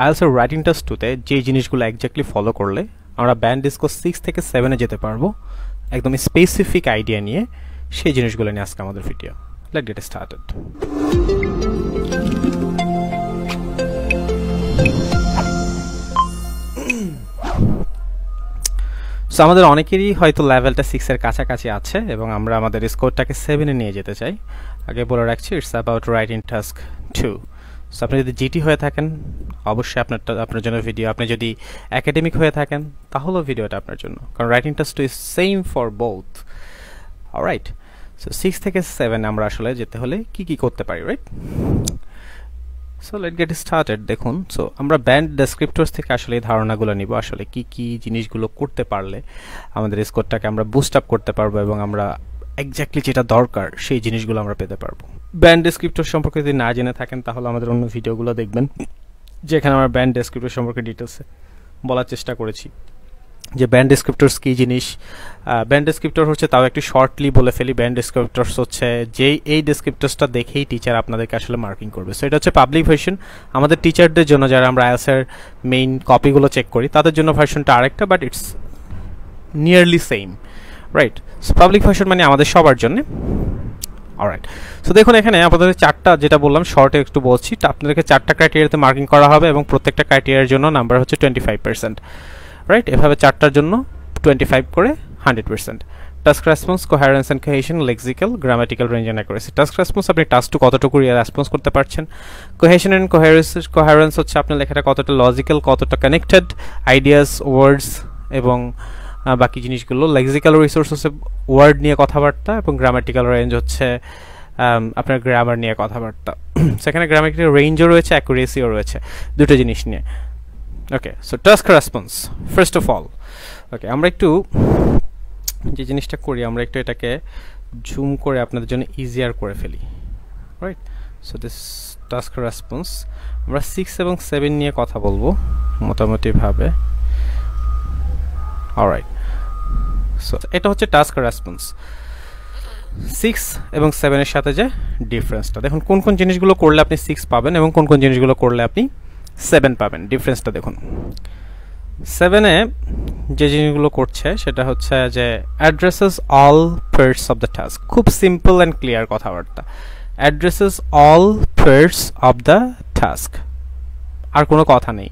IELTS এর writing test 2 তে যে জিনিসগুলো এক্স্যাক্টলি ফলো করলে আমরা ব্যান্ড স্কোর 6 থেকে 7 এ যেতে পারবো একদম স্পেসিফিক আইডিয়া নিয়ে সেই জিনিসগুলো নিয়ে আজকে আমাদের video. Let's get started. So আমাদের অনেকেরই হয়তো লেভেলটা 6 এর কাছাকাছি আছে এবং আমরা আমাদের স্কোরটাকে 7 এ নিয়ে যেতে চাই। আগে বলে রাখছি it's about writing task 2। So আপনি যদি জিটি হয়ে থাকেন অবশ্যই আপনার জন্য ভিডিও, আপনি যদি একাডেমিক হয়ে থাকেন তাহলেও ভিডিওটা আপনার জন্য, কারণ writing task 2 is same for both. Alright, so 6 থেকে 7 আমরা আসলে যেতে হলে কি কি করতে পারি, right? So late get started. দেখুন, সো আমরা ব্যান্ড ডেসক্রিপ্টরস থেকে আসলে এই ধারণাগুলো নিব, আসলে কি কি জিনিসগুলো করতে পারলে আমাদের স্কোরটাকে আমরা বুস্ট আপ করতে পারবো এবং আমরা এক্স্যাক্টলি যেটা দরকার সেই জিনিসগুলো আমরা পেতে পারবো। ব্যান্ড ডেসক্রিপ্টর সম্পর্কে যদি না জেনে থাকেন তাহলে আমাদের অন্য ভিডিওগুলো দেখবেন, যেখানে আমরা ব্যান্ড ডেসক্রিপ্টর সম্পর্কে ডিটেলসে বলার চেষ্টা করেছি যে ব্যান্ড ডেসক্রিপ্টরস কী জিনিস। ব্যান্ড ডেসক্রিপ্টর হচ্ছে, তাও একটু শর্টলি বলে ফেলি, ব্যান্ড ডেসক্রিপ্টরস হচ্ছে যেই এই ডেসক্রিপ্টরসটা দেখেই টিচার আপনাদেরকে আসলে মার্কিং করবে। সো এটা হচ্ছে পাবলিক ভার্সন। আমাদের টিচারদের জন্য, যারা আমরা আইএলটিএস এর মেইন কপিগুলো চেক করি তাদের জন্য ভার্সনটা আরেকটা, but it's nearly same, right? So public version মানে আমাদের সবার জন্য। অলরাইট, সো দেখুন এখানে আপনাদের চারটা, যেটা বললাম শর্টে একটু বলছি, আপনাদেরকে চারটা ক্রাইটেরিয়াতে মার্কিং করা হবে এবং প্রত্যেকটা ক্রাইটেরিয়ার জন্য নাম্বার হচ্ছে 25%, রাইট? এভাবে চারটার জন্য 25 করে 100%। Task response, coherence and cohesion, lexical, grammatical range and accuracy. Task response আপনি টাস্ক টু কতটুকু রেসপন্স করতে পারছেন। কোহেশন এন্ড কোহেরেন্স হচ্ছে আপনার লেখাটা কতটা লজিক্যাল, কতটা কানেক্টেড, আইডিয়াস, ওয়ার্ডস এবং বাকি জিনিসগুলো। লেক্সিক্যাল রিসোর্স হচ্ছে ওয়ার্ড নিয়ে কথাবার্তা, এবং গ্রামাটিক্যাল রেঞ্জ হচ্ছে আপনার গ্রামার নিয়ে কথাবার্তা। সেখানে গ্রামাটিক্যাল রেঞ্জও রয়েছে, অ্যাকুরেসিও রয়েছে, দুটো জিনিস নিয়ে। Okay, so task response first of all. Okay, আমরা একটু যে জিনিসটা করি, আমরা একটু এটাকে জুম করে আপনাদের জন্য ইজিয়ার করে ফেলি, right? So this task response, আমরা 6 এবং 7 নিয়ে কথা বলবো মোটামুটিভাবে। অলরাইট, সো এটা হচ্ছে টাস্ক রেসপন্স 6 এবং 7 এর সাথে যে ডিফারেন্সটা, দেখুন কোন কোন জিনিসগুলো করলে আপনি 6 পাবেন এবং কোন কোন জিনিসগুলো করলে আপনি 7 পাবেন। ডিফারেন্সটা দেখুন, 7 এ যে জিনিসগুলো করছে সেটা হচ্ছে যে addresses all parts of the task. খুব সিম্পল অ্যান্ড ক্লিয়ার কথাবার্তা, addresses all parts of the task, আর কোনো কথা নেই।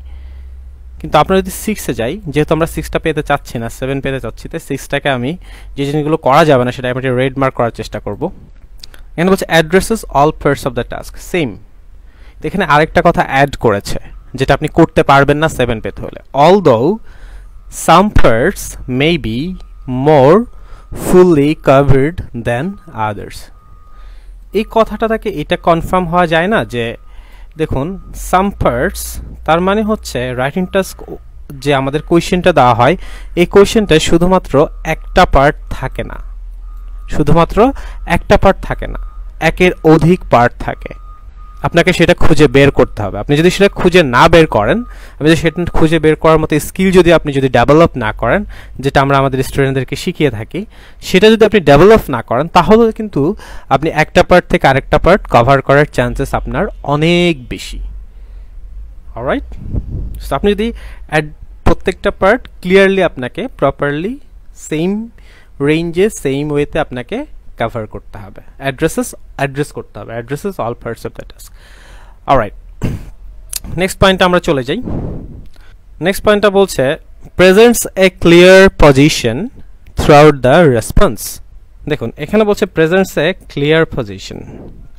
কিন্তু আপনারা যদি 6 এ যাই, যেহেতু আমরা 6টা পেতে চাচ্ছি না, 7 পেতে চাচ্ছি, তাই 6টাকে আমি যে জিনিসগুলো করা যাবে না সেটা আমি রেড মার্ক করার চেষ্টা করব। এখানে বলছে addresses all parts of the task, same. এখানে আরেকটা কথা অ্যাড করেছে যেটা আপনি করতে পারবেন না 7 পেতে হলে, although some parts may be more fully covered than others. এই কথাটা থেকে এটা কনফার্ম হওয়া যায় না যে, দেখুন সাম পার্টস তার মানে হচ্ছে রাইটিং টাস্ক যে আমাদের কোয়েশ্চেনটা দেওয়া হয়, এই কোয়েশ্চেনটা শুধুমাত্র একটা পার্ট থাকে না, শুধুমাত্র একটা পার্ট থাকে না, একের অধিক পার্ট থাকে। আপনাকে সেটা খুঁজে বের করতে হবে। আপনি যদি সেটা খুঁজে না বের করেন, আপনি যদি সেটা খুঁজে বের করার মতো স্কিল আপনি যদি ডেভেলপ না করেন, যেটা আমরা আমাদের স্টুডেন্টদেরকে শিখিয়ে থাকি, সেটা যদি আপনি ডেভেলপ না করেন তাহলে কিন্তু আপনি একটা পার্ট থেকে আরেকটা পার্ট কভার করার চান্সেস আপনার অনেক বেশি। অলরাইট, সো আপনি যদি প্রত্যেকটা পার্ট ক্লিয়ারলি আপনাকে প্রপারলি সেম রেঞ্জে সেম ওয়েতে আপনাকে কভার করতে হবে, অ্যাড্রেস করতে হবে, addresses all parts of the task. Alright, next পয়েন্টে আমরা চলে যাই। নেক্সট পয়েন্টটা বলছে presents a clear position throughout the response. দেখুন এখানে বলছে presents a clear position,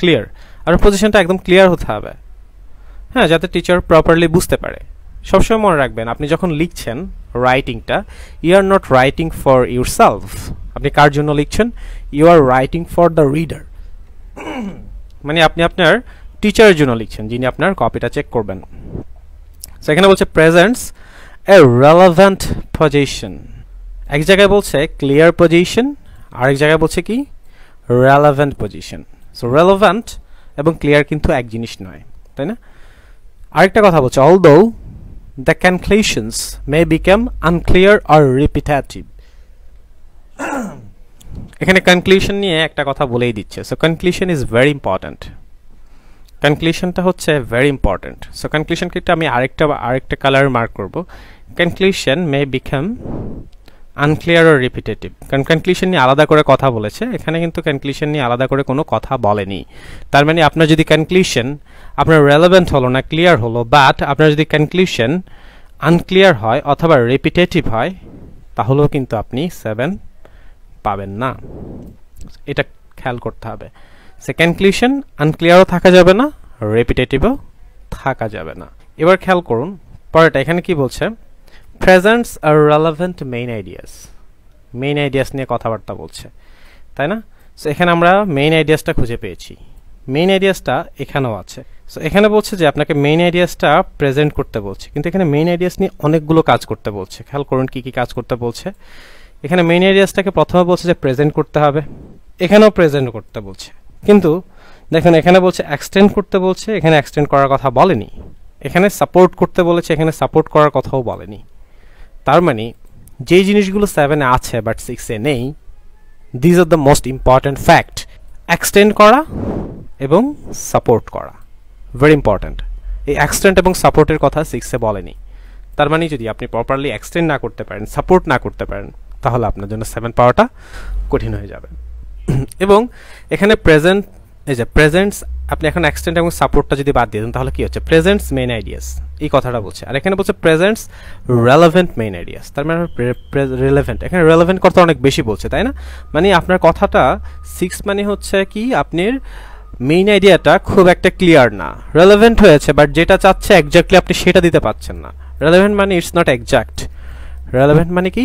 clear, আর পজিশনটা একদম ক্লিয়ার হতে হবে, হ্যাঁ, যাতে টিচার প্রপারলি বুঝতে পারে। সবসময় মনে রাখবেন, আপনি যখন লিখছেন রাইটিংটা, you are not writing for yourself. আপনি কার জন্য লিখছেন? You are writing for the reader, মানে আপনি আপনার টিচারের জন্য লিখছেন, যিনি আপনার কপিটা চেক করবেন। সেখানে বলছে প্রেজেন্টস এ রেলেভেন্ট পজিশন। এক জায়গায় বলছে ক্লিয়ার পজিশন, আরেক জায়গায় বলছে কি রেলেভেন্ট পজিশন। সো রেলেভেন্ট এবং ক্লিয়ার কিন্তু এক জিনিস নয়, তাই না? আরেকটা কথা বলছে although the conclusions may become unclear or repetitive. এখানে কনক্লুশন নিয়ে একটা কথা বলেই দিচ্ছে। So conclusion is very important. কনক্লুশনটা হচ্ছে ভেরি ইম্পর্টেন্ট। সো কনক্লুশনকে আমি আরেকটা কালার মার্ক করব। Conclusion may become unclear or repetitive, কারণ কনক্লুশন নিয়ে আলাদা করে কথা বলেছে, এখানে কিন্তু কনক্লুশন নিয়ে আলাদা করে কোনো কথা বলেনি। তার মানে আপনার যদি কনক্লুশন আপনার রেলেভেন্ট হলো না, ক্লিয়ার হলো, বাট আপনার যদি কনক্লুশন আনক্লিয়ার হয় অথবা রিপিটেটিভ হয়, তাহলেও কিন্তু আপনি 7 পাবেন না। এটা খেয়াল করতে হবে। সে কনক্লুশন আনক্লিয়ারও থাকা যাবে না, রিপিটেটিভও থাকা যাবে না। এবার খেয়াল করুন পরেরটা, এখানে কি বলছে, প্রেজেন্টস আর relevant main ideas. Main ideas নিয়ে কথাবার্তা বলছে, তাই না? সো এখানে আমরা মেইন আইডিয়াসটা খুঁজে পেয়েছি। মেইন আইডিয়াসটা এখানেও আছে। সো এখানে বলছে যে আপনাকে মেইন আইডিয়াসটা প্রেজেন্ট করতে বলছে, কিন্তু এখানে মেইন আইডিয়াস নিয়ে অনেকগুলো কাজ করতে বলছে। খেয়াল করুন কি কি কাজ করতে বলছে। এখানে মেইন আইডিয়াসটাকে প্রথমে বলছে যে প্রেজেন্ট করতে হবে, এখানেও প্রেজেন্ট করতে বলছে, কিন্তু দেখুন এখানে বলছে এক্সটেন্ড করতে বলছে, এখানে এক্সটেন্ড করার কথা বলেনি। এখানে সাপোর্ট করতে বলেছে, এখানে সাপোর্ট করার কথাও বলেনি। তার মানে যে জিনিসগুলো 7-এ আছে বাট 6-এ নেই, these are the most important fact. Extend করা এবং সাপোর্ট করা ভেরি ইম্পর্ট্যান্ট। এই এক্সটেন্ড এবং সাপোর্টের কথা 6-এ বলেনি। তার মানে যদি আপনি প্রপারলি এক্সটেন্ড না করতে পারেন, সাপোর্ট না করতে পারেন, তাহলে আপনার জন্য 7 পাওয়াটা কঠিন হয়ে যাবে। এবং এখানে প্রেজেন্ট, এই যে প্রেজেন্টস, আপনি এখন এক্সটেন্ড এবং সাপোর্টটা যদি বাদ দিয়ে দেন তাহলে কি হচ্ছে, প্রেজেন্টস মেইন আইডিয়াস, এই কথাটা বলছে। আর এখানে বলছে প্রেজেন্টস রেলেভেন্ট মেইন আইডিয়াস, তার মানে রেলেভেন্ট, এখানে রেলেভেন্ট করতে অনেক বেশি বলছে, তাই না? মানে আপনার কথাটা 6 মানে হচ্ছে কি, আপনার মেইন আইডিয়াটা খুব একটা ক্লিয়ার না, রেলেভেন্ট হয়েছে বাট যেটা চাচ্ছে এক্স্যাক্টলি আপনি সেটা দিতে পারছেন না। রেলেভেন্ট মানে ইটস নট এক্স্যাক্ট। রেলেভেন্ট মানে কি,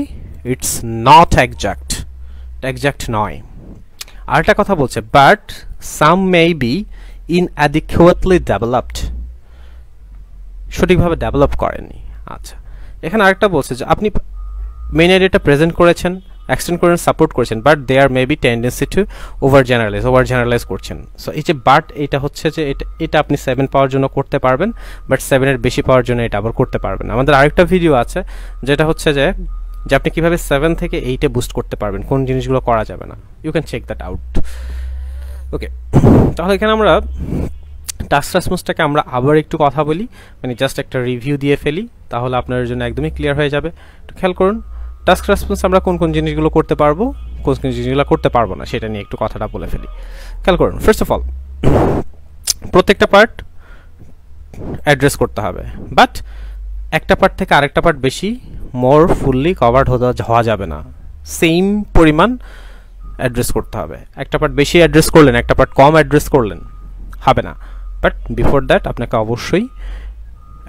ইটস নট এক্স্যাক্ট, এক্স্যাক্ট নয়। আরেকটা কথা বলছে, but some may be inadequately developed, সঠিকভাবে ডেভেলপ করেনি। আচ্ছা, এখানে আরেকটা বলছে যে আপনি মেইন আইডিয়াটা প্রেজেন্ট করেছেন, এক্সটেন্ড করেন, সাপোর্ট করেছেন, but there may be tendency to over generalise করছেন। সো এই যে বাট, এটা হচ্ছে যে এটা আপনি 7 পাওয়ার জন্য করতে পারবেন, বাট 7-এর বেশি পাওয়ার জন্য এটা আবার করতে পারবেন। আমাদের আরেকটা ভিডিও আছে যেটা হচ্ছে যে আপনি কিভাবে 7 থেকে 8-এ বুস্ট করতে পারবেন, কোন জিনিসগুলো করা যাবে না। You can check that out. Okay, তাহলে এখানে আমরা টাস্ক রেসপন্সটাকে আমরা আবার একটু কথা বলি, মানে জাস্ট একটা রিভিউ দিয়ে ফেলি, তাহলে আপনার জন্য একদমই ক্লিয়ার হয়ে যাবে। তো খেয়াল করুন টাস্ক রেসপন্স আমরা কোন কোন জিনিসগুলো করতে পারবো, কোন কোন জিনিসগুলো করতে পারবো না, সেটা নিয়ে একটু কথাটা বলে ফেলি। খেয়াল করুন, ফার্স্ট অফ অল প্রত্যেকটা পার্ট অ্যাড্রেস করতে হবে, বাট একটা পার্ট থেকে আরেকটা পার্ট বেশি মোর ফুললি কভার্ড হওয়া যাবে না, সেম পরিমাণ অ্যাড্রেস করতে হবে। একটা পার্ট বেশি অ্যাড্রেস করলেন, একটা পার্ট কম অ্যাড্রেস করলেন, হবে না। বাট বিফোর দ্যাট আপনাকে অবশ্যই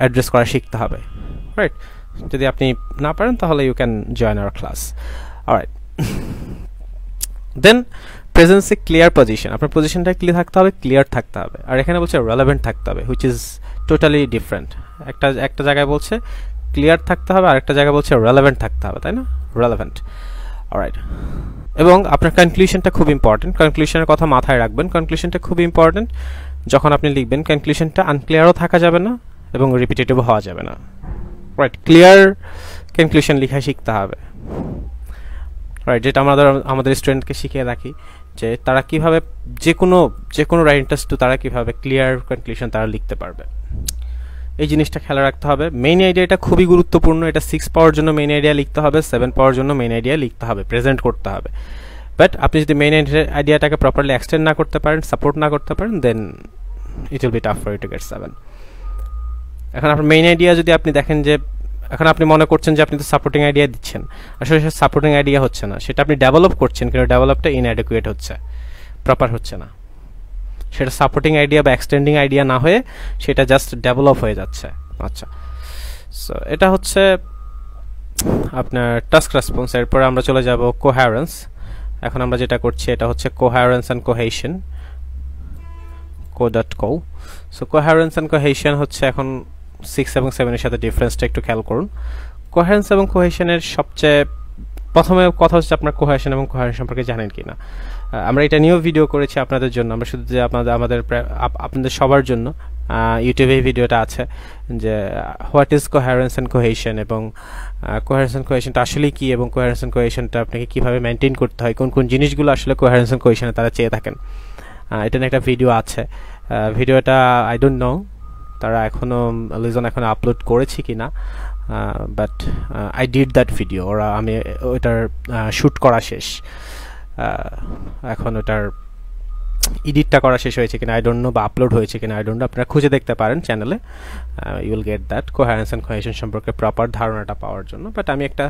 অ্যাড্রেস করা শিখতে হবে, রাইট? যদি আপনি না পারেন তাহলে you can join our class, alright. Then প্রেজেন্সে ক্লিয়ার পজিশন, আপনার পজিশনটা ক্লিয়ার থাকতে হবে, ক্লিয়ার থাকতে হবে। আর এখানে বলছে রেলেভেন্ট থাকতে হবে, হুইচ ইজ টোটালি ডিফারেন্ট। একটা জায়গায় বলছে ক্লিয়ার থাকতে হবে, আর একটা জায়গায় বলছে রেলেভেন্ট থাকতে হবে, তাই না? Relevant, alright. এবং আপনার কনক্লুশনটা খুব ইম্পর্টেন্ট, কনক্লুশনের কথা মাথায় রাখবেন। কনক্লুশনটা খুব ইম্পর্টেন্ট, যখন আপনি লিখবেন কনক্লুশনটা আনক্লিয়ারও থাকা যাবে না এবং রিপিটেটিভও হওয়া যাবে না, রাইট? ক্লিয়ার কনক্লুশন লেখা শিখতে হবে, রাইট? যেটা আমাদের স্টুডেন্টকে শিখিয়ে রাখি যে তারা কিভাবে যে কোনো রাইটিং টেস্ট তারা কিভাবে ক্লিয়ার কনক্লুশন তারা লিখতে পারবে, এই জিনিসটা খেয়াল রাখতে হবে। মেইন আইডিয়াটা খুবই গুরুত্বপূর্ণ, এটা 6 পাওয়ার জন্য মেইন আইডিয়া লিখতে হবে, 7 পাওয়ার জন্য মেইন আইডিয়া লিখতে হবে, প্রেজেন্ট করতে হবে। বাট আপনি যদি মেইন আইডিয়াটাকে প্রপারলি এক্সটেন্ড না করতে পারেন, সাপোর্ট না করতে পারেন, then it will be tough for you to get 7। এখন আপনার মেইন আইডিয়া যদি আপনি দেখেন যে এখন আপনি মনে করছেন যে আপনি তো সাপোর্টিং আইডিয়া দিচ্ছেন, আসলে সেটা সাপোর্টিং আইডিয়া হচ্ছে না, সেটা আপনি ডেভেলপ করছেন, কিন্তু ডেভেলপটা ইনঅ্যাডিকুয়েট হচ্ছে, প্রপার হচ্ছে না। সেটা সাপোর্টিং আইডিয়া বা এক্সটেন্ডিং আইডিয়া না হয়ে সেটা জাস্ট ডেভেলপ হয়ে যাচ্ছে। আচ্ছা, সো এটা হচ্ছে আপনার টাস্ক রেসপন্স। এরপরে আমরা চলে যাব কোহেরেন্স। এখন আমরা যেটা করছি এটা হচ্ছে coherence and cohesion, co.co। So coherence and cohesion হচ্ছে এখন 6 এবং 7-এর সাথে ডিফারেন্সটা একটু খেয়াল করুন। কোহেরেন্স এবং কোহেশনের সবচেয়ে প্রথমে কথা হচ্ছে আপনার কোহেশন এবং কোহেরেন্স সম্পর্কে জানেন কিনা। আমরা এটা নিয়েও ভিডিও করেছি আপনাদের জন্য, আমরা শুধু যে আপনাদের সবার জন্য ইউটিউবে এই ভিডিওটা আছে যে what is coherence and cohesion, এবং কোহেরেন্স অ্যান্ড কোহেশনটা আসলে কি, এবং কোহেরেন্স অ্যান্ড কোহেশনটা আপনাকে কীভাবে মেনটেন করতে হয়, কোন কোন জিনিসগুলো আসলে কোহেরেন্স অ্যান্ড কোহেশনে তারা চেয়ে থাকেন, এটা নিয়ে একটা ভিডিও আছে। ভিডিওটা আই ডোন্ট নো তারা এখনো লিজন এখনো আপলোড করেছি কিনা, but I did that video, ওরা আমি ওটার শ্যুট করা শেষ, এখন ওটার এডিটটা করা শেষ হয়েছে কিনা আই ডোন্ট নো, বা আপলোড হয়েছে কিনা আই ডোন্ট নো, আপনারা খুঁজে দেখতে পারেন চ্যানেলে, you will get that coherence and cohesion সম্পর্কে প্রপার ধারণাটা পাওয়ার জন্য। বাট আমি একটা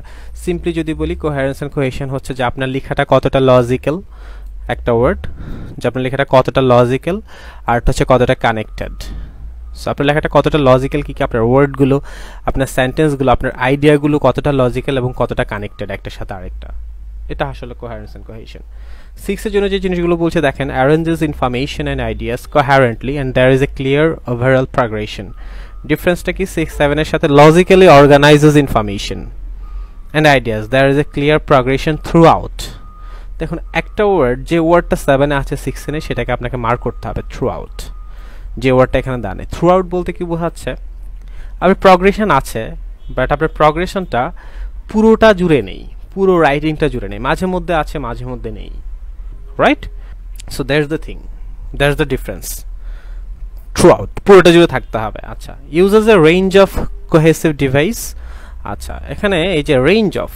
সিম্পলি যদি বলি, কোহেরেন্স অ্যান্ড কোহেশন হচ্ছে যে আপনার লেখাটা কতটা লজিক্যাল, একটা ওয়ার্ড যে আপনার লেখাটা কতটা লজিক্যাল, আর হচ্ছে কতটা কানেক্টেড। সো আপনার লেখাটা কতটা লজিক্যাল কি আপনার ওয়ার্ডগুলো, আপনার সেন্টেন্সগুলো, আপনার আইডিয়াগুলো কতটা লজিক্যাল এবং কতটা কানেক্টেড একটার সাথে আরেকটা, এটা আসলে কোহেরেন্স অ্যান্ড কোহেশন। 6 এর জন্য যে জিনিসগুলো বলছে দেখেন, arranges information and ideas coherently and there is a clear overall progression। ডিফারেন্সটা কি, 6 7 এর সাথে logically organizes information and ideas, there is a clear progression throughout। দেখুন একটা ওয়ার্ড, যে ওয়ার্ডটা 7 এ আছে 6 এ সেটাকে আপনাকে মার্ক করতে হবে throughout, যে ওয়ার্ডটা এখানে দানে। throughout বলতে কি বোঝাচ্ছে, আপনার প্রগ্রেশন আছে বাট আপনার প্রগ্রেশনটা পুরোটা জুড়ে নেই, পুরো রাইটিংটা জুড়ে নেই, মাঝে মধ্যে আছে মাঝে মধ্যে নেই, right? So that's the thing, that's the difference, throughout পুরোটা জুড়ে থাকতে হবে। আচ্ছা, uses a range of cohesive device. আচ্ছা, এখানে এই যে রেঞ্জ অফ,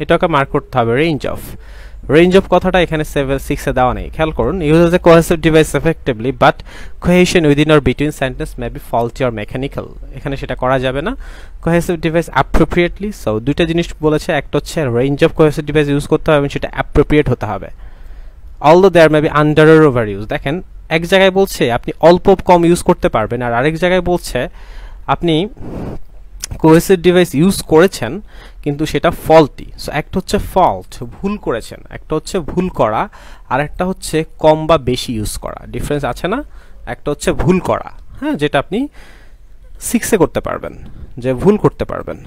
এটাকে মার্ক করতে হবে, রেঞ্জ অফ কথাটা এখানে 6 এ দেওয়া নেই, খেয়াল করুন। Uses A cohesive device effectively but cohesion within or between sentence may be faulty or mechanical, এখানে সেটা করা যাবে না। কোহেসিভ ডিভাইস অ্যাপ্রোপ্রিয়েটলি, সো দুইটা জিনিস বলেছে, একটা হচ্ছে range of cohesive device use করতে হবে এবং সেটা অ্যাপ্রোপ্রিয়েট হতে হবে। although there may be under or overuse, দেখেন এক জায়গায় বলছে আপনি অল্প কম ইউজ করতে পারবেন, আর আরেক জায়গায় বলছে আপনি কোহেসিভ ডিভাইস ইউজ করেছেন কিন্তু সেটা ফল্টি। সো একটা হচ্ছে ফল্ট, ভুল করেছেন, একটা হচ্ছে ভুল করা, আর একটা হচ্ছে কম বা বেশি ইউজ করা, ডিফারেন্স আছে না? একটা হচ্ছে ভুল করা, হ্যাঁ, যেটা আপনি 6 এ করতে পারবেন, যে ভুল করতে পারবেন,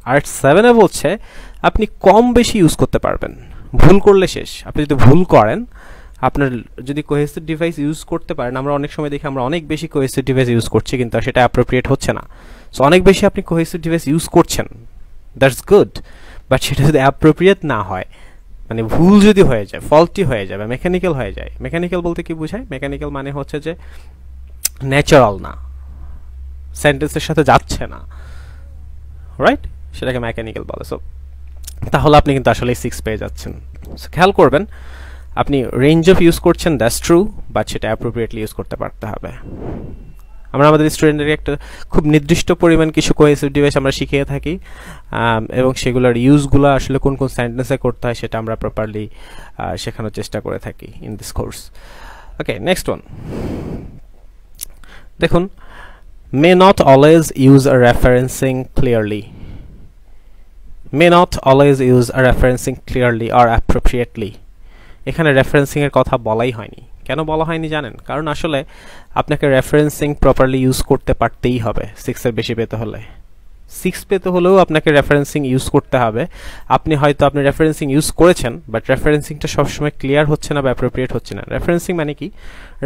আর 7 এ বলছে আপনি কম বেশি ইউজ করতে পারবেন, ভুল করলে শেষ। আপনি যদি ভুল করেন, আপনার যদি কোহেসিভ ডিভাইস ইউজ করতে পারেন, আমরা অনেক সময় দেখি আমরা অনেক বেশি কোহেসিভ ডিভাইস ইউজ করছি কিন্তু সেটা অ্যাপ্রোপ্রিয়েট হচ্ছে না। সো অনেক বেশি আপনি কোহেসিভ ডিভাইস ইউজ করছেন, দ্যাটস গুড, বাট সেটা যদি অ্যাপ্রোপ্রিয়েট না হয়, মানে ভুল যদি হয়ে যায়, ফল্টি হয়ে যায় বা মেকানিক্যাল হয়ে যায়। মেকানিক্যাল বলতে কি বোঝায়? মেকানিক্যাল মানে হচ্ছে যে ন্যাচারাল না, সেন্টেন্সের সাথে যাচ্ছে না, রাইট? সেটাকে মেকানিক্যাল বলে। সো তাহলে আপনি কিন্তু আসলে 6 পেয়ে যাচ্ছেন। খেয়াল করবেন, আপনি রেঞ্জ অফ ইউজ করছেন, দ্যাটস ট্রু, বাট সেটা অ্যাপ্রোপ্রিয়েটলি ইউজ করতে পারতে হবে। আমরা আমাদের স্টুডেন্টদের একটা খুব নির্দিষ্ট পরিমাণ কিছু কোহেসিভ ডিভাইস আমরা শিখিয়ে থাকি, এবং সেগুলোর ইউজগুলো আসলে কোন কোন সেন্টেন্সে করতে হয় সেটা আমরা প্রপারলি শেখানোর চেষ্টা করে থাকি in this course. Okay, next one দেখুন, may not always use a referencing clearly. may not always use a referencing clearly or appropriately। এখানে রেফারেন্সিং এর কথা বলাই হয়নি। কেন বলা হয়নি জানেন? কারণ আসলে আপনাকে রেফারেন্সিং প্রপারলি ইউজ করতে পারতেই হবে 6 এর বেশি পেতে হলে। 6 পেতে হলেও আপনাকে রেফারেন্সিং ইউজ করতে হবে। আপনি রেফারেন্সিং ইউজ করেছেন, বাট রেফারেন্সিংটা সবসময় ক্লিয়ার হচ্ছে না বা অ্যাপ্রোপ্রিয়েট হচ্ছে না। রেফারেন্সিং মানে কি?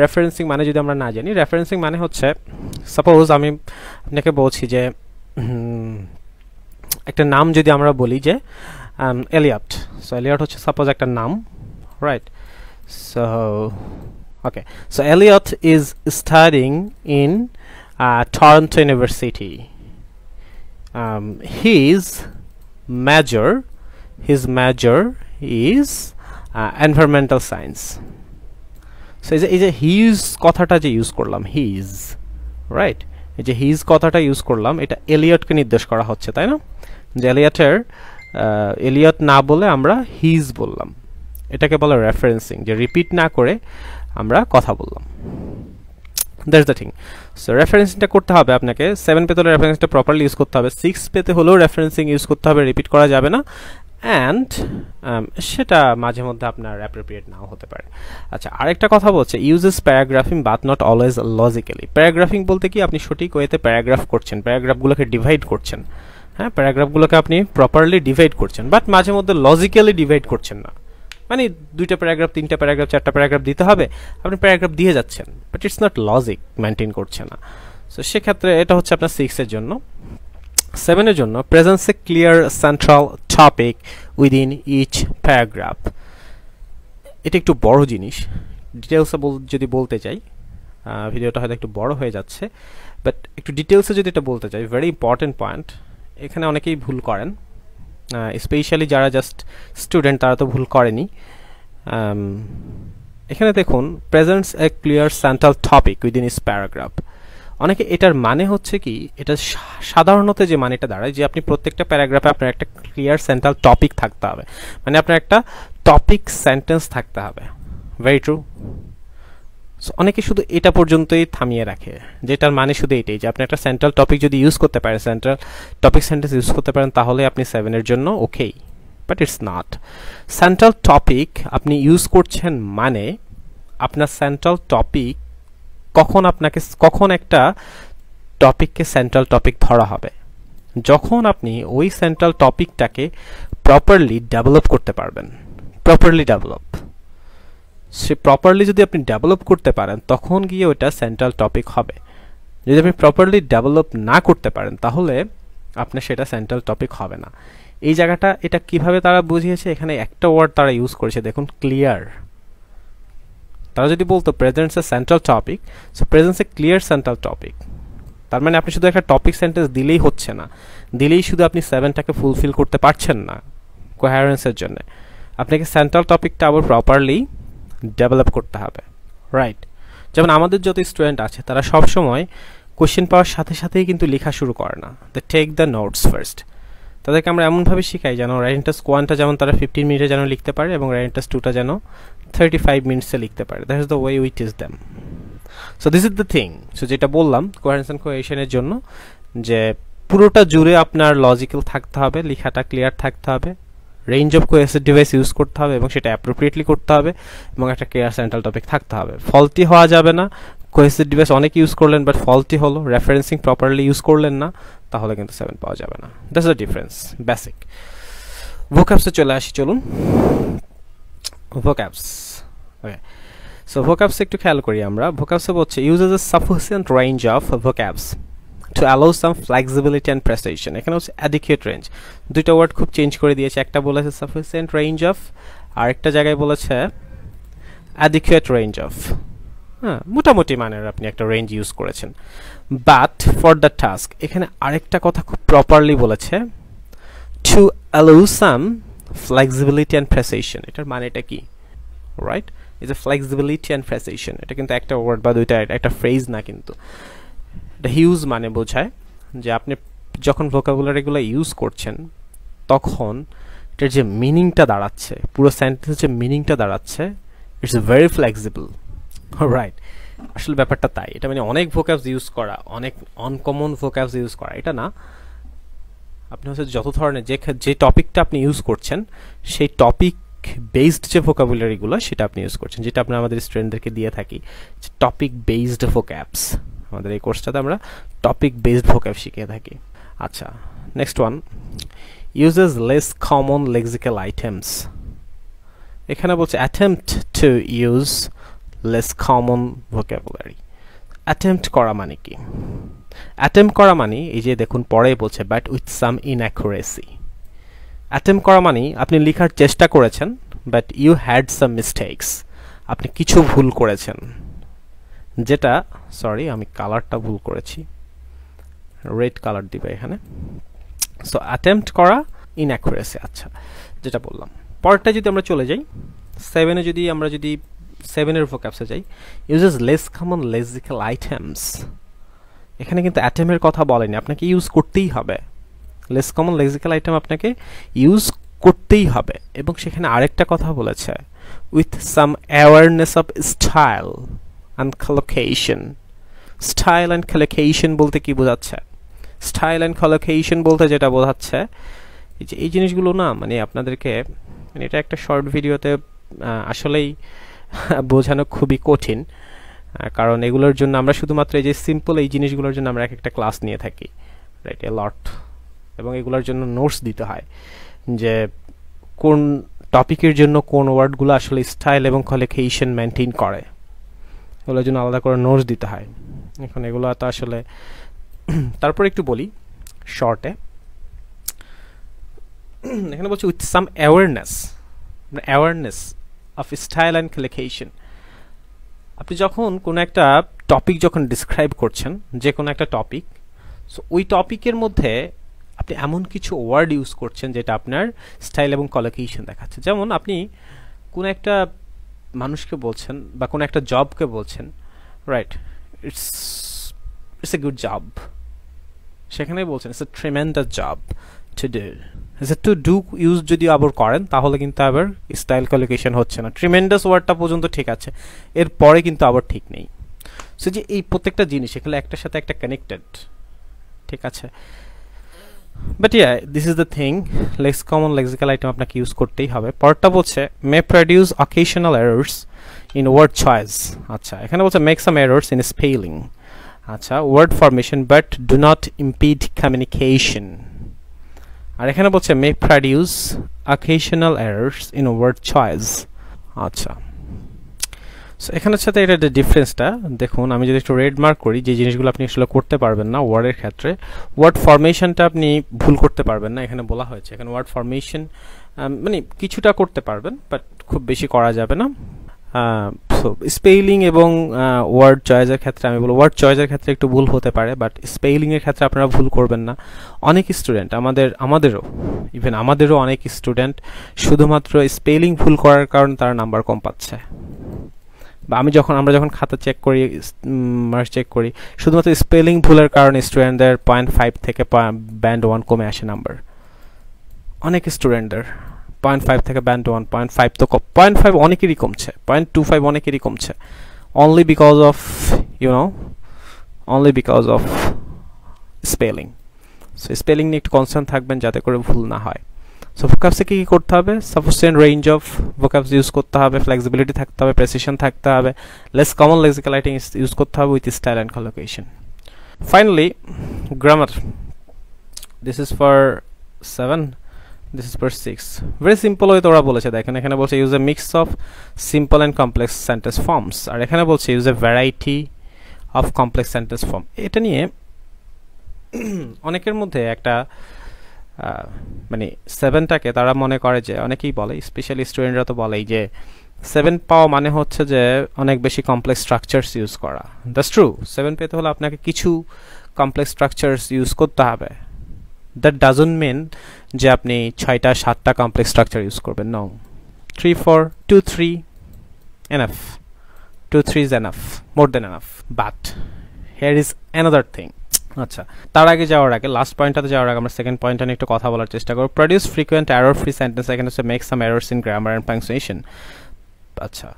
রেফারেন্সিং মানে যদি আমরা না জানি, রেফারেন্সিং মানে হচ্ছে, সাপোজ আমি আপনাকে বলছি যে একটা নাম যদি আমরা বলি যে এলিয়ট, সো এলিয়ট হচ্ছে সাপোজ একটা নাম, right? So okay, so Elliot is studying in Toronto University. his major is environmental science। So এই যে হিজ কথাটা যে ইউজ করলাম, হিজ, রাইট? এই যে হিজ কথাটা ইউজ করলাম, এটা এলিয়টকে নির্দেশ করা হচ্ছে, তাই না? যে এলিয়ট না বলে আমরা হিজ বললাম, এটাকে বলে রেফারেন্সিং, যে রিপিট না করে আমরা কথা বললাম। That's the thing. সো রেফারেন্সিংটা করতে হবে আপনাকে। 7 পেতে হলে রেফারেন্সটা প্রপারলি ইউজ করতে হবে, 6 পেতে হলেও রেফারেন্সিং ইউজ করতে হবে, রিপিট করা যাবে না, অ্যান্ড সেটা মাঝে মধ্যে আপনার অ্যাপ্রোপ্রিয়েট নাও হতে পারে। আচ্ছা, আরেকটা কথা বলছে, uses paragraphing but not always logically. Paragraphing বলতে কি, আপনি সঠিক ওয়েতে প্যারাগ্রাফ করছেন, প্যারাগ্রাফগুলোকে ডিভাইড করছেন, হ্যাঁ, প্যারাগ্রাফগুলোকে আপনি প্রপারলি ডিভাইড করছেন, বাট মাঝে মধ্যে লজিক্যালি ডিভাইড করছেন না। মানে 2টা প্যারাগ্রাফ, 3টা প্যারাগ্রাফ, 4টা প্যারাগ্রাফ দিতে হবে, আপনি প্যারাগ্রাফ দিয়ে যাচ্ছেন, but it's not logic maintain করছে না। সো সেক্ষেত্রে এটা হচ্ছে আপনার 6 এর জন্য। 7 এর জন্য, presents a clear central topic within each paragraph. এটা একটু বড় জিনিস, ডিটেলসে যদি বলতে চাই, ভিডিওটা হয়তো একটু বড় হয়ে যাচ্ছে, বাট একটু ডিটেলসে যদি এটা বলতে চাই, ভেরি ইম্পর্টেন্ট পয়েন্ট। এখানে অনেকেই ভুল করেন, স্পেশালি যারা জাস্ট স্টুডেন্ট তারা তো ভুল করেনি। এখানে দেখুন presents a clear central topic within is paragraph. অনেকে এটার মানে হচ্ছে কি, এটা সাধারণত যে মানেটা দাঁড়ায় যে আপনি প্রত্যেকটা প্যারাগ্রাফে আপনার একটা ক্লিয়ার সেন্ট্রাল টপিক থাকতে হবে, মানে আপনার একটা টপিক সেন্টেন্স থাকতে হবে। Very true. অনেকে শুধু এটা পর্যন্তই থামিয়ে রাখে, যেটার মানে শুধু এটাই যে আপনি একটা সেন্ট্রাল টপিক যদি ইউজ করতে পারেন, সেন্ট্রাল টপিক সেন্টেন্স ইউজ করতে পারেন, তাহলে আপনি 7 এর জন্য ওকেই। But it's not. Central topic আপনি ইউজ করছেন মানে আপনার সেন্ট্রাল টপিক কখন একটা টপিককে সেন্ট্রাল টপিক ধরা হবে, যখন আপনি ওই সেন্ট্রাল টপিকটাকে প্রপারলি ডেভেলপ করতে পারবেন। প্রপারলি ডেভেলপ, সে প্রপারলি যদি আপনি ডেভেলপ করতে পারেন তখন গিয়ে ওটা সেন্ট্রাল টপিক হবে। যদি আপনি প্রপারলি ডেভেলপ না করতে পারেন তাহলে আপনার সেটা সেন্ট্রাল টপিক হবে না। এই জায়গাটা এটা কিভাবে তারা বুঝিয়েছে, এখানে একটা ওয়ার্ড তারা ইউজ করেছে, দেখুন ক্লিয়ার। তারা যদি বলতো presents a central topic, so presents a clear central topic, তার মানে আপনি শুধু একটা টপিক সেন্টেন্স দিলেই হচ্ছে না, দিলেই শুধু আপনি 7টাকে ফুলফিল করতে পারছেন না কোহেরেন্সের জন্য। আপনাকে সেন্ট্রাল টপিকটা আবার প্রপারলি ডেভেলপ করতে হবে, রাইট? যেমন আমাদের যত স্টুডেন্ট আছে তারা সবসময় কোশ্চেন পাওয়ার সাথে সাথেই কিন্তু লেখা শুরু করে না, they take the notes first. তাদেরকে আমরা এমনভাবে শেখাই যেন রাইটিং টাস্ক 1টা যেমন তারা 15 মিনিটে যেন লিখতে পারে এবং রাইটিং টাস্ক 2টা যেন 35 মিনিটসে লিখতে পারে। That is the way we teach them. So this is the thing. So যেটা বললাম কোহেরেন্স এন্ড কোহেশনের জন্য, যে পুরোটা জুড়ে আপনার লজিক্যাল থাকতে হবে, লেখাটা ক্লিয়ার থাকতে হবে, range of cohesive device use করতে হবে এবং সেটা অ্যাপ্রোপ্রিয়েটলি করতে হবে, এবং একটা ক্লিয়ার সেন্ট্রাল টপিক থাকতে হবে। ফলটি হওয়া যাবে না। কোহেসিভ ডিভাইস অনেক ইউজ করলেন বাট ফলটি হলো, রেফারেন্সিং প্রপারলি ইউজ করলেন না, তাহলে কিন্তু 7 পাওয়া যাবে না। That's the difference, basic. ভোক্যাবসে চলে আসি, চলুন। ভোক্যাবস, ওকে। সো ভোক্যাবস একটু খেয়াল করি আমরা। ভোক্যাবসে বলছে uses A sufficient range of vocabs to allow some flexibility and precision। এখানে হচ্ছে adequate range, দুইটা ওয়ার্ড খুব চেঞ্জ করে দিয়েছে, একটা বলেছে sufficient range of, আর একটা জায়গায় বলেছে adequate range of। হ্যাঁ, মোটামুটি মানের আপনি একটা রেঞ্জ ইউজ করেছেন। বাট ফর দ্য টাস্ক, এখানে আরেকটা কথা খুব প্রপারলি বলেছে, to allow some flexibility and precision। এটার মানেটা কি, right? Is a flexibility and precision, এটা কিন্তু একটা ওয়ার্ড বা দুইটা, একটা ফ্রেজ না, কিন্তু হিউজ মানে বোঝায় যে আপনি যখন ভোকাবুলারিগুলো ইউজ করছেন তখন এটার যে মিনিংটা দাঁড়াচ্ছে, পুরো সেন্টেন্সের যে মিনিংটা দাঁড়াচ্ছে, ইটস ভেরি ফ্লেক্সিবল, রাইট? আসলে ব্যাপারটা তাই। এটা মানে অনেক ভোক্যাবস ইউজ করা, অনেক আনকমন ভোক্যাবস ইউজ করা, এটা না। আপনি হচ্ছে যত ধরনের যে টপিকটা আপনি ইউজ করছেন সেই টপিক বেসড যে ভোকাবুলারিগুলো সেটা আপনি ইউজ করছেন, যেটা আমরা আমাদের স্টুডেন্টদেরকে দিয়ে থাকি, টপিক বেসড ভোক্যাবস। আমাদের এই কোর্সটাতে আমরা টপিক বেসড ভোক্যাব শিখিয়ে থাকি। আচ্ছা, next one, uses less common lexical items. এখানে বলছে attempt to use less common vocabulary. Attempt করা মানে কি? অ্যাটেম্পট করা মানে এই যে দেখুন পরে বলছে but with some inaccuracy. Attempt করা মানে আপনি লেখার চেষ্টা করেছেন but you had some mistakes, আপনি কিছু ভুল করেছেন, যেটা, সরি আমি কালারটা ভুল করেছি, রেড কালার দিবে এখানে। সো অ্যাটেম্পট করা, ইনঅ্যাকুরেসি। আচ্ছা, যেটা বললাম পরেরটা যদি আমরা চলে যাই 7-এ, যদি আমরা 7-এর ভোক্যাবসে যাই, uses less common lexical items. এখানে কিন্তু অ্যাটেম্পের কথা বলেনি, আপনাকে ইউজ করতেই হবে। লেস কমন লেক্সিক্যাল আইটেম আপনাকে ইউজ করতেই হবে, এবং সেখানে আরেকটা কথা বলেছে, with some awareness of style and collocation। Style and collocation বলতে কি বোঝাচ্ছে? স্টাইল অ্যান্ড collocation বলতে যেটা বোঝাচ্ছে, এই জিনিসগুলো না মানে আপনাদেরকে, মানে এটা একটা শর্ট ভিডিওতে আসলেই বোঝানো খুবই কঠিন, কারণ এগুলোর জন্য আমরা শুধুমাত্র এই যে সিম্পল এই জিনিসগুলোর জন্য আমরা একটা ক্লাস নিয়ে থাকি, রাইট? এ লট, এবং এগুলোর জন্য নোটস দিতে হয় যে কোন টপিকের জন্য কোন ওয়ার্ডগুলো আসলে স্টাইল এবং collocation মেনটেন করে, এগুলোর জন্য আলাদা করে নোটস দিতে হয়। এখন এগুলো তো আসলে, তারপর একটু বলি শর্টে। এখানে বলছি with some awareness of style and collocation। আপনি যখন কোনো একটা টপিক যখন ডিসক্রাইব করছেন, যে কোনো একটা টপিক, সো ওই টপিকের মধ্যে আপনি এমন কিছু ওয়ার্ড ইউজ করছেন যেটা আপনার স্টাইল এবং কলোকেশন দেখাচ্ছে। যেমন আপনি কোনো একটা মানুষকে বলছেন বা কোনো একটা জবকে বলছেন, right, it's a good job, সেখানে বলছেন it's a tremendous job to do. To do use যদি আবার করেন তাহলে কিন্তু আবার স্টাইল কলোকেশন হচ্ছে না। ট্রিমেন্ডাস ওয়ার্ডটা পর্যন্ত ঠিক আছে, এর পরে কিন্তু আবার ঠিক নেই। সো যে এই প্রত্যেকটা জিনিস এগুলো একটার সাথে একটা কানেক্টেড, ঠিক আছে। But yeah, this is the thing, common lexical item আপনাকে ইউজ করতেই হবে। পরেরটা বলছে may produce occasional errors in word choice. আচ্ছা, এখানে বলছে make some errors in spelling, আচ্ছা, word formation but do not impede communication. আর এখানে বলছে may produce occasional errors in word choice. আচ্ছা, সো এখানের সাথে এটা ডিফারেন্সটা দেখুন। আমি যদি একটু রেড মার্ক করি, যে জিনিসগুলো আপনি আসলে করতে পারবেন না ওয়ার্ডের ক্ষেত্রে, ওয়ার্ড ফরমেশনটা আপনি ভুল করতে পারবেন না, এখানে বলা হয়েছে। এখানে ওয়ার্ড ফরমেশন মানে কিছুটা করতে পারবেন, বাট খুব বেশি করা যাবে না। সো স্পেলিং এবং ওয়ার্ড চয়েসের ক্ষেত্রে আমি বলবো, ওয়ার্ড চয়েসের ক্ষেত্রে একটু ভুল হতে পারে, বাট স্পেলিংয়ের ক্ষেত্রে আপনারা ভুল করবেন না। অনেক স্টুডেন্ট আমাদেরও অনেক স্টুডেন্ট শুধুমাত্র স্পেলিং ভুল করার কারণে তারা নাম্বার কম পাচ্ছে। বা আমরা যখন খাতা চেক করি, মার্কস চেক করি, শুধুমাত্র স্পেলিং ভুলের কারণে স্টুডেন্টদের 0.5 থেকে ব্যান্ড 1 কমে আসে নাম্বার। অনেক স্টুডেন্টদের 0.5 থেকে ব্যান্ড 1, 0.5 তো 0.5 অনেকেরই কমছে, 0.25 অনেকেরই কমছে, only because of spelling. So spelling নিয়ে একটু কনসার্ন থাকবেন যাতে করে ভুল না হয়। সো ভোকাবসে কি করতে হবে? Sufficient range of vocabs use করতে হবে, ফ্লেক্সিবিলিটি থাকতে হবে, প্রেসিশন থাকতে হবে, less common lexical item use করতে হবে with style and collocation. Finally grammar, this is for 7, this is for 6। Very simple ওয়েতে ওরা বলেছে, দেখেন এখানে বলছে use a mix of simple and complex sentence forms, আর এখানে বলছে use a variety of complex sentence form. এটা নিয়ে অনেকের মধ্যে একটা মানে 7টাকে তারা মনে করে যে, অনেকেই বলে, স্পেশালি স্টুডেন্টরা তো বলেই যে 7 পাওয়া মানে হচ্ছে যে অনেক বেশি কমপ্লেক্স স্ট্রাকচারস ইউজ করা। দ্যাটস ট্রু, 7 পেতে হলে আপনাকে কিছু কমপ্লেক্স স্ট্রাকচারস ইউজ করতে হবে। দ্যাট ডাজন্ট মিন যে আপনি 6টা 7টা কমপ্লেক্স স্ট্রাকচার ইউজ করবেন। No, 3 4 2 3 enough, 2 3 is enough, more than enough. But here is another thing. আচ্ছা, তার আগে যাওয়ার আগে, লাস্ট পয়েন্টটাতে যাওয়ার আগে আমরা সেকেন্ড পয়েন্টটা নিয়ে একটু কথা বলার চেষ্টা করব। Produce frequent error free sentence, এখানে হচ্ছে make some errors in grammar and punctuation. আচ্ছা,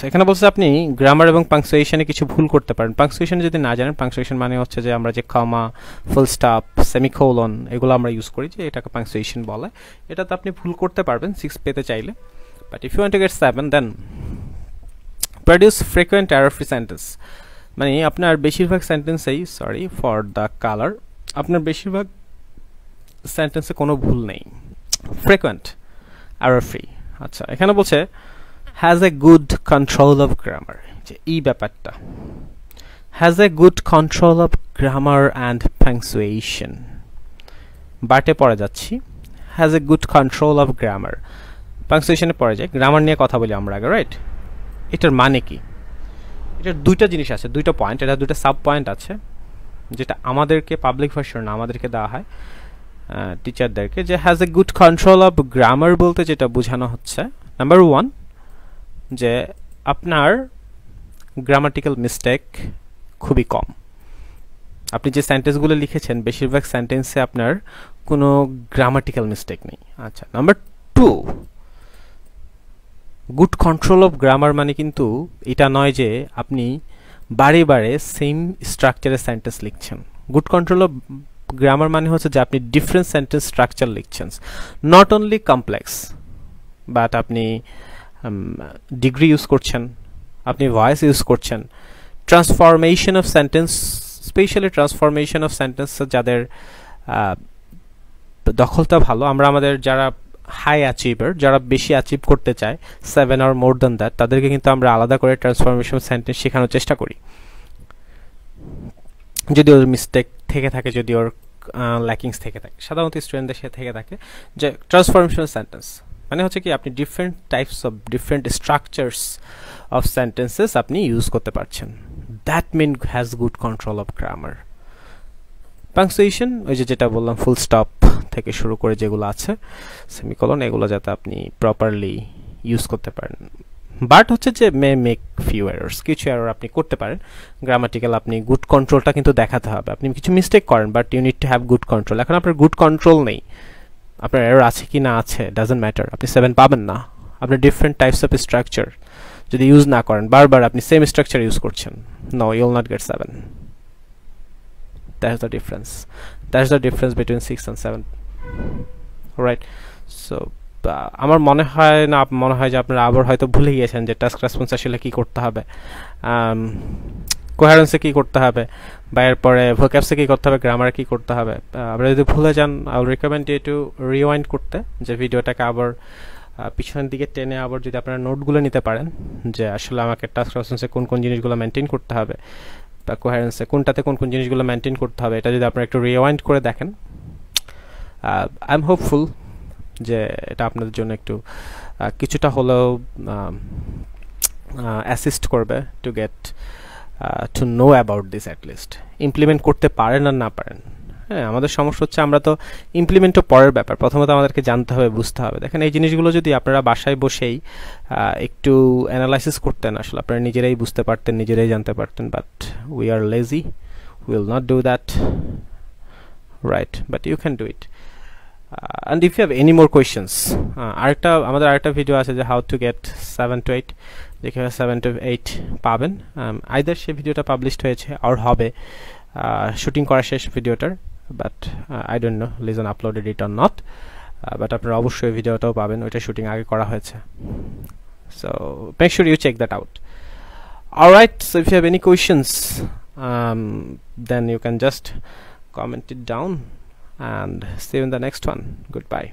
এখানে বলছে আপনি গ্রামার এবং পাংচুয়েশনে কিছু ভুল করতে পারেন। পাংচুয়েশন যদি না জানেন, পাংচুয়েশন মানে হচ্ছে যে আমরা যে কমা, ফুল স্টপ, সেমিকোলন এগুলো আমরা ইউজ করি, যে এটাকে পাংচুয়েশন বলে। এটাতে আপনি ভুল করতে পারবেন 6 পেতে চাইলে, but if you want to get 7 then produce frequent error free sentence, মানে আপনার বেশিরভাগ সেন্টেন্সেই, সরি ফর দ্য কালার, আপনার বেশিরভাগ সেন্টেন্সে কোনো ভুল নেই, ফ্রিকোয়েন্ট এরর ফ্রি। আচ্ছা, এখানে বলছে has a good control of grammar, যে এই ব্যাপারটা has a good control of grammar and punctuation. বাটে পড়ে যাচ্ছি, has a good control of grammar, পাংচুয়েশনে পড়ে যায়। গ্রামার নিয়ে কথা বলি আমরা আগে, রাইট? এটার মানে কি? এটার দুইটা জিনিস আছে, দুইটা পয়েন্ট, এটা দুইটা সাব পয়েন্ট আছে, যেটা আমাদেরকে পাবলিক ভার্সন না আমাদেরকে দেওয়া হয় টিচারদেরকে, যে has a good control of grammar বলতে যেটা বোঝানো হচ্ছে, নাম্বার 1 যে আপনার গ্রামাটিক্যাল মিস্টেক খুবই কম। আপনি যে সেন্টেন্সগুলো লিখেছেন বেশিরভাগ সেন্টেন্সে আপনার কোনো গ্রামাটিক্যাল মিস্টেক নেই। আচ্ছা, number 2 good control of grammar মানে কিন্তু এটা নয় যে আপনি বারে বারে সেম স্ট্রাকচারের সেন্টেন্স লিখছেন। গুড কন্ট্রোল অফ গ্রামার মানে হচ্ছে যে আপনি ডিফারেন্ট সেন্টেন্স স্ট্রাকচার লিখছেন, নট অনলি কমপ্লেক্স, বাট আপনি ডিগ্রি ইউজ করছেন, আপনি ভয়েস ইউজ করছেন, transformation of sentence, specially transformation of sentence যাদের দখলটা ভালো, আমরা আমাদের যারা হাই অ্যাচিভার, যারা বেশি অ্যাচিভ করতে চায় 7 or more than that, তাদেরকে কিন্তু আমরা আলাদা করে ট্রান্সফরমেশন সেন্টেন্স শেখানোর চেষ্টা করি। যদি ওর মিস্টেক থেকে থাকে, যদি ওর ল্যাকিংস থেকে থাকে, সাধারণত স্টুডেন্টদের সে থেকে থাকে, যে ট্রান্সফরমেশন সেন্টেন্স মানে হচ্ছে কি আপনি different types of different structures of sentences আপনি ইউজ করতে পারছেন। that mean has good control of grammar. Punctuation ওই যে যেটা বললাম ফুল স্টপ থেকে শুরু করে যেগুলো আছে সেমিকোলন এগুলো যাতে আপনি প্রপারলি ইউজ করতে পারেন বাট হচ্ছে যে মে মেক ফিউ এরর্স কিছু এরর আপনি করতে পারেন গ্রামাটিক্যাল আপনি গুড কন্ট্রোলটা কিন্তু দেখাতে হবে আপনি কিছু মিস্টেক করেন but you need to have good control এখন আপনার গুড কন্ট্রোল নেই আপনার এরর আছে কি না আছে ডাজন্ট ম্যাটার আপনি 7 পাবেন না আপনি ডিফারেন্ট টাইপস অফ স্ট্রাকচার যদি ইউজ না করেন বারবার আপনি সেম স্ট্রাকচার ইউজ করছেন no you will not get 7 that's the difference between 6 and 7 right so আমার মনে হয় না মনে হয় যে আপনারা আবার হয়তো ভুলে গিয়েছেন যে টাস্ক রেসপন্স আসলে কি করতে হবে কোহেরেন্সে কি করতে হবে বা এরপরে ভোক্যাবসে কি করতে হবে গ্রামারে কি করতে হবে আপনারা যদি ভুলে যান I will recommend you to rewind করতে যে ভিডিওটাকে আবার পিছনের দিকে টেনে আবার যদি আপনারা নোটগুলো নিতে পারেন যে আসলে আমাকে টাস্ক রেসপন্সে কোন কোন জিনিসগুলো মেনটেন করতে হবে বা কোহেরেন্সে কোনটাতে কোন কোন জিনিসগুলো মেনটেন করতে হবে এটা যদি আপনারা একটু রিওয়াইন্ড করে দেখেন আই এম হোপফুল যে এটা আপনাদের জন্য একটু কিছুটা হলেও অ্যাসিস্ট করবে to get to know about this at least implement করতে পারেন আর না পারেন হ্যাঁ আমাদের সমস্যা হচ্ছে আমরা তো ইমপ্লিমেন্টও পরের ব্যাপার প্রথমত আমাদেরকে জানতে হবে বুঝতে হবে দেখেন এই জিনিসগুলো যদি আপনারা বাসায় বসেই একটু অ্যানালাইসিস করতেন আসলে আপনারা নিজেরাই বুঝতে পারতেন নিজেরাই জানতে পারতেন but we are lazy we will not do that right but you can do it and if you have any more questions আমাদের আরেকটা ভিডিও আছে যে হাউ টু গেট 7 to 8 যে কিভাবে 7 to 8 পাবেন আইদার সেই ভিডিওটা পাবলিশড হয়েছে আর হবে শুটিং করা শেষ ভিডিওটার বাট আই ডোন্ট নো লিজন uploaded it or not but আপনারা অবশ্যই ভিডিওটাও পাবেন ওইটা শুটিং আগে করা হয়েছে so make sure you check that out alright so if you have any questions then you can just comment it down and see you in the next one. Goodbye.